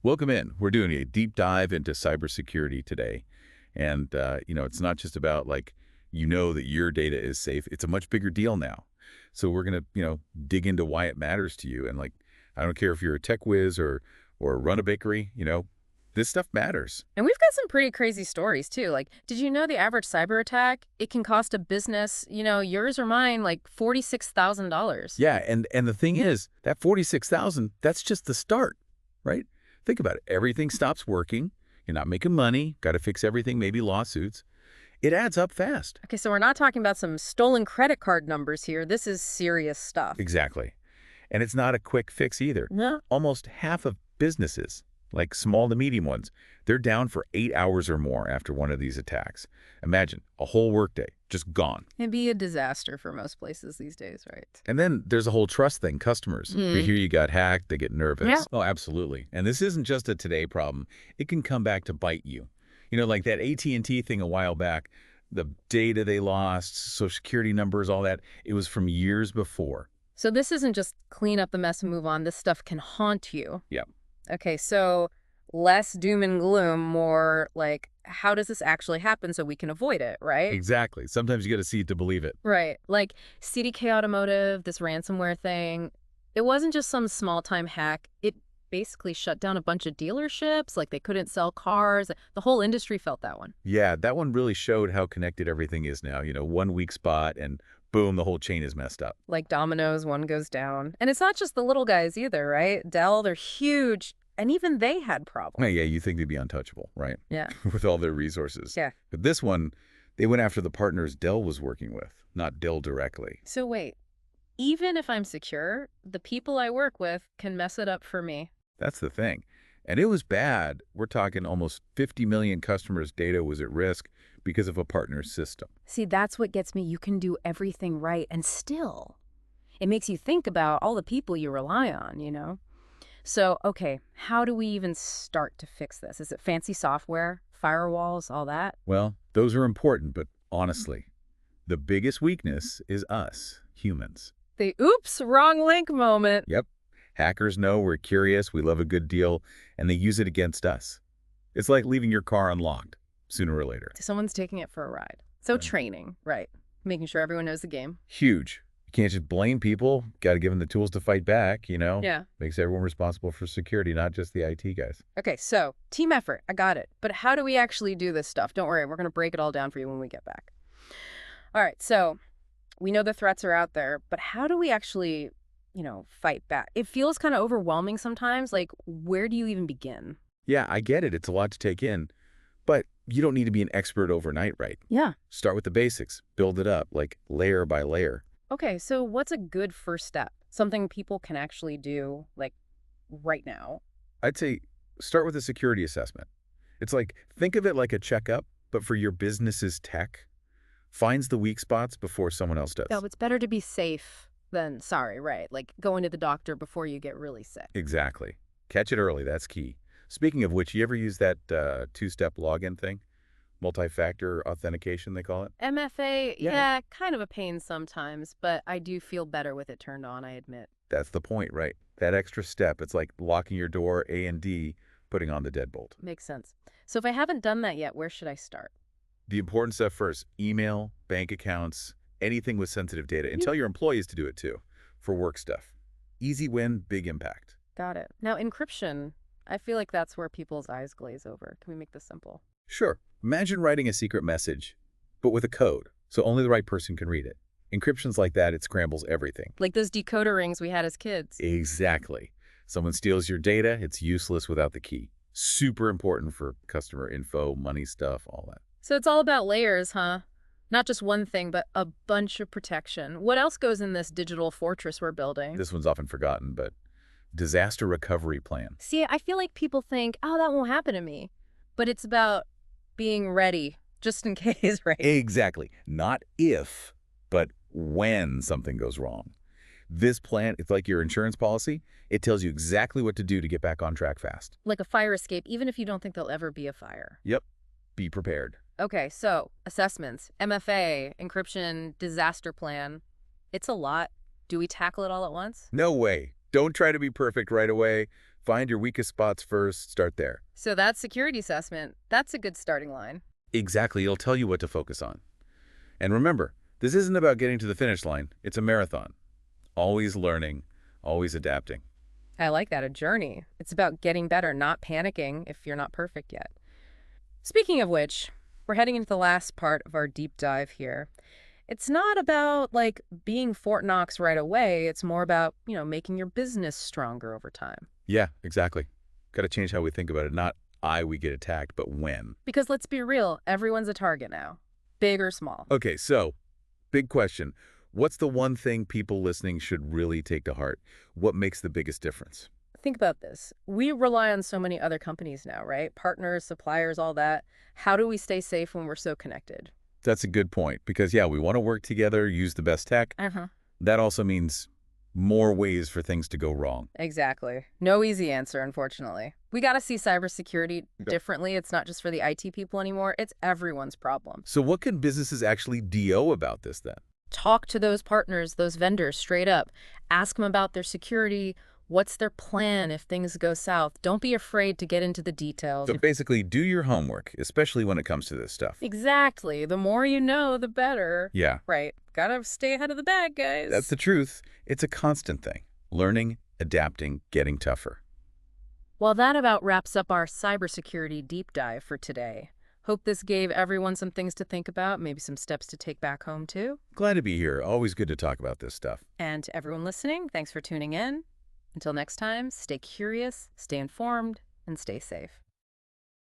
Welcome in. We're doing a deep dive into cybersecurity today. And, it's not just about that your data is safe. It's a much bigger deal now. So we're going to, dig into why it matters to you. And I don't care if you're a tech whiz or run a bakery, this stuff matters. And we've got some pretty crazy stories too. Like, did you know the average cyber attack, it can cost a business, yours or mine, like $46,000? Yeah. And the thing is that 46,000, that's just the start, right? Think about it. Everything stops working. You're not making money. Got to fix everything, maybe lawsuits. It adds up fast. Okay, so we're not talking about some stolen credit card numbers here. This is serious stuff. Exactly. And it's not a quick fix either. No. Almost half of businesses, like small to medium ones, they're down for 8 hours or more after one of these attacks. Imagine a whole workday just gone. It'd be a disaster for most places these days, right? And then there's a whole trust thing. Customers, they hear you got hacked, they get nervous. Yeah. Oh, absolutely. And this isn't just a today problem. It can come back to bite you. Like that AT&T thing a while back, the data they lost, social security numbers, all that, it was from years before. So this isn't just clean up the mess and move on. This stuff can haunt you. Yeah. Okay, so less doom and gloom, more like, how does this actually happen so we can avoid it, right? Exactly. Sometimes you got to see it to believe it. Right. Like CDK Automotive, this ransomware thing, it wasn't just some small-time hack. It basically shut down a bunch of dealerships, like they couldn't sell cars. The whole industry felt that one. Yeah, that one really showed how connected everything is now. One weak spot and boom, the whole chain is messed up. Like dominoes, one goes down. And it's not just the little guys either, right? Dell, they're huge. And even they had problems. Yeah, you think they'd be untouchable, right? Yeah. With all their resources. Yeah. But this one, they went after the partners Dell was working with, not Dell directly. So wait, even if I'm secure, the people I work with can mess it up for me. That's the thing. And it was bad. We're talking almost 50 million customers' data was at risk because of a partner's system. See, that's what gets me. You can do everything right, and still, it makes you think about all the people you rely on. So, okay, how do we even start to fix this? Is it fancy software, firewalls, all that? Well, those are important, but honestly, the biggest weakness is us, humans. The oops, wrong link moment. Yep. Hackers know we're curious, we love a good deal, and they use it against us. It's like leaving your car unlocked, sooner or later. Someone's taking it for a ride. So Right. training, right. Making sure everyone knows the game. Huge. You can't just blame people. Got to give them the tools to fight back, Yeah. Makes everyone responsible for security, not just the IT guys. Okay, so team effort, I got it. But how do we actually do this stuff? Don't worry, we're going to break it all down for you when we get back. All right, so we know the threats are out there, but how do we actually, fight back? It feels kind of overwhelming sometimes. Like, where do you even begin? Yeah, I get it. It's a lot to take in. But you don't need to be an expert overnight, right? Yeah. Start with the basics. Build it up, layer by layer. Okay, so what's a good first step? Something people can actually do, like, right now? I'd say start with a security assessment. It's think of it like a checkup, but for your business's tech. Finds the weak spots before someone else does. No, it's better to be safe than sorry, right? Like going to the doctor before you get really sick. Exactly. Catch it early. That's key. Speaking of which, you ever use that two-step login thing? Multi-factor authentication, they call it? MFA, Yeah. yeah, kind of a pain sometimes, but I do feel better with it turned on, I admit. That's the point, right? That extra step. It's like locking your door A and D, putting on the deadbolt. Makes sense. So if I haven't done that yet, where should I start? The important stuff first, email, bank accounts, anything with sensitive data. And tell your employees to do it too, for work stuff. Easy win, big impact. Got it. Now, encryption, I feel like that's where people's eyes glaze over. Can we make this simple? Sure. Imagine writing a secret message, but with a code, so only the right person can read it. Encryption's like that, it scrambles everything. Like those decoder rings we had as kids. Exactly. Someone steals your data, it's useless without the key. Super important for customer info, money stuff, all that. So it's all about layers, huh? Not just one thing, but a bunch of protection. What else goes in this digital fortress we're building? This one's often forgotten, but disaster recovery plan. See, I feel like people think, oh, that won't happen to me. But it's about being ready, just in case, right? Exactly. Not if, but when something goes wrong. This plan, it's like your insurance policy. It tells you exactly what to do to get back on track fast. Like a fire escape, even if you don't think there'll ever be a fire. Yep. Be prepared. Okay, so assessments, MFA, encryption, disaster plan. It's a lot. Do we tackle it all at once? No way. Don't try to be perfect right away. Find your weakest spots first, start there. So that security assessment, that's a good starting line. Exactly, it'll tell you what to focus on. And remember, this isn't about getting to the finish line. It's a marathon. Always learning, always adapting. I like that, a journey. It's about getting better, not panicking if you're not perfect yet. Speaking of which, we're heading into the last part of our deep dive here. It's not about, like, being Fort Knox right away. It's more about, making your business stronger over time. Yeah, exactly. Got to change how we think about it. Not we get attacked, but when. Because let's be real, everyone's a target now, big or small. Okay, so big question. What's the one thing people listening should really take to heart? What makes the biggest difference? Think about this. We rely on so many other companies now, right? Partners, suppliers, all that. How do we stay safe when we're so connected? That's a good point because, yeah, we want to work together, use the best tech. Uh-huh. That also means more ways for things to go wrong. Exactly. No easy answer, unfortunately. We got to see cybersecurity differently. It's not just for the IT people anymore. It's everyone's problem. So what can businesses actually do about this then? Talk to those partners, those vendors straight up. Ask them about their security. What's their plan if things go south? Don't be afraid to get into the details. So basically, do your homework, especially when it comes to this stuff. Exactly. The more you know, the better. Yeah. Right. Gotta stay ahead of the bad guys. That's the truth. It's a constant thing. Learning, adapting, getting tougher. Well, that about wraps up our cybersecurity deep dive for today. Hope this gave everyone some things to think about, maybe some steps to take back home too. Glad to be here. Always good to talk about this stuff. And to everyone listening, thanks for tuning in. Until next time, stay curious, stay informed, and stay safe.